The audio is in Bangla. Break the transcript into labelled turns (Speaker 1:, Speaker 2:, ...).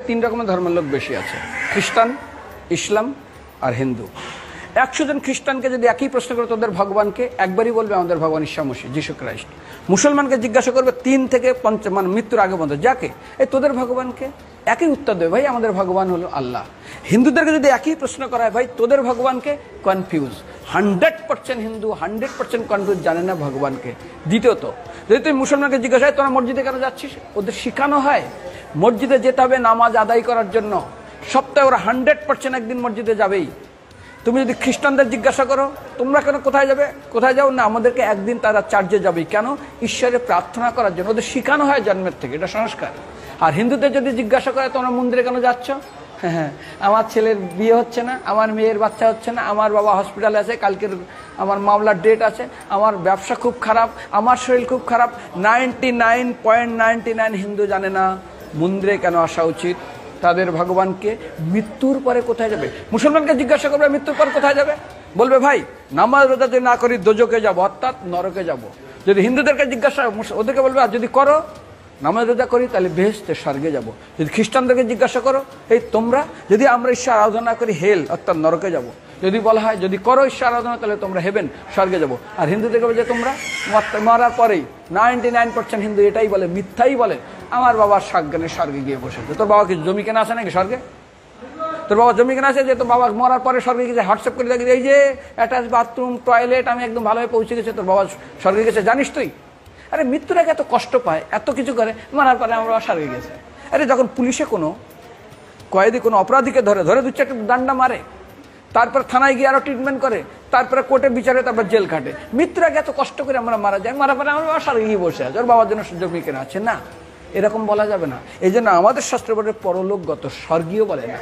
Speaker 1: তিন রকমের ধর্মের লোক বেশি আছে, খ্রিস্টান, ইসলাম আর হিন্দু। 100 জন খ্রিস্টানকে যদি একই প্রশ্ন করে তোদের ভগবানকে, একবারই বলবে আমাদের ভগবান ঈসা মসীহ, যিশু খ্রাইস্ট। মুসলমানকে জিজ্ঞাসা করবে 3 থেকে 5 মানে মৃত্যুর আগে পর্যন্ত, যাকে এই তোদের ভগবানকে, একই উত্তর দেবে, ভাই আমাদের ভগবান হলো আল্লাহ। হিন্দুদেরকে যদি একই প্রশ্ন করা হয়, ভাই তোদের ভগবানকে, কনফিউজ। 100% হিন্দু 100% কনফিউজ, জানে না ভগবানকে। দ্বিতীয়ত, যদি তুই মুসলমানকে জিজ্ঞাসা হয় তোরা মসজিদে কেন যাচ্ছিস, ওদের শেখানো হয় মসজিদে যেতে হবে নামাজ আদায় করার জন্য। সপ্তাহে ওরা 100% একদিন মসজিদে যাবেই। তুমি যদি খ্রিস্টানদের জিজ্ঞাসা করো তোমরা কেন কোথায় যাবে, কোথায় যাও না, আমাদেরকে একদিন তারা চার্চে যাবেই। কেন? ঈশ্বরে প্রার্থনা করার জন্য। ওদের শেখানো হয় জন্মের থেকে, এটা সংস্কার। আর হিন্দুদের যদি জিজ্ঞাসা করে তোমরা মন্দিরে কেন যাচ্ছ, হ্যাঁ আমার ছেলের বিয়ে হচ্ছে না, আমার মেয়ের বাচ্চা হচ্ছে না, আমার বাবা হসপিটালে আছে, কালকের আমার মামলার ডেট আছে, আমার ব্যবসা খুব খারাপ, আমার শরীর খুব খারাপ। 99.99 হিন্দু জানে না মন্দিরে কেন আসা উচিত, তাদের ভগবানকে মৃত্যুর পরে কোথায় যাবে। মুসলমানকে জিজ্ঞাসা করবে মৃত্যুর পর কোথায় যাবে, বলবে ভাই নামাজ রোজা যদি না করি দোজকে যাব, অর্থাৎ নরকে যাব। যদি হিন্দুদেরকে জিজ্ঞাসা, ওদেরকে বলবে আর যদি করো নামাজ রোজা করি তাহলে বেহেশতে স্বর্গে যাব। যদি খ্রিস্টানদেরকে জিজ্ঞাসা করো, এই তোমরা যদি আমরা ঈশ্বর আরাধনা করি হেল অর্থাৎ নরকে যাব। যদি বলা হয় যদি করো ঈশ্বর আরাধনা তাহলে তোমরা হেভেন স্বর্গে যাব। আর হিন্দুদেরকে বলে যে তোমরা মরার পরেই 99% হিন্দু এটাই বলে, মিথ্যাই বলে, আমার বাবার সাজ্ঞানে স্বর্গে গিয়ে বসেছে। তোর বাবা কি জমি কেনা আছে নাকি স্বর্গে? তোর বাবা জমি কেনা আছে যে তোর বাবা মরার পরে স্বর্গে গেছে, হোয়াটসঅ্যাপ করে দেখি এই যে অ্যাটাচ বাথরুম টয়লেট আমি একদম ভালোভাবে পৌঁছে গেছে, তোর বাবা স্বর্গে গেছে জানিস তুই? আরে মৃত্যুর আগে এত কষ্ট পায়, এত কিছু করে, মারার পরে আমার বাবা স্বর্গে গেছে। আরে যখন পুলিশে কোনো কয়েদি কোনো অপরাধীকে ধরে 2-4টা ডান্ডা মারে, তারপর থানায় গিয়ে আরো ট্রিটমেন্ট করে, তারপরে কোর্টে বিচারে, তারপর জেল খাটে, মৃত্যুর আগে এত কষ্ট করে আমরা মারা যাই, মারা পরে আমার বাবা স্বর্গে গিয়ে বসে আছে, ওর বাবার জন্য জমি কেনা আছে। না, এরকম বলা যাবে না। এই জন্য আমাদের শাস্ত্র বলে পরলোকগত, স্বর্গীয় বলে না।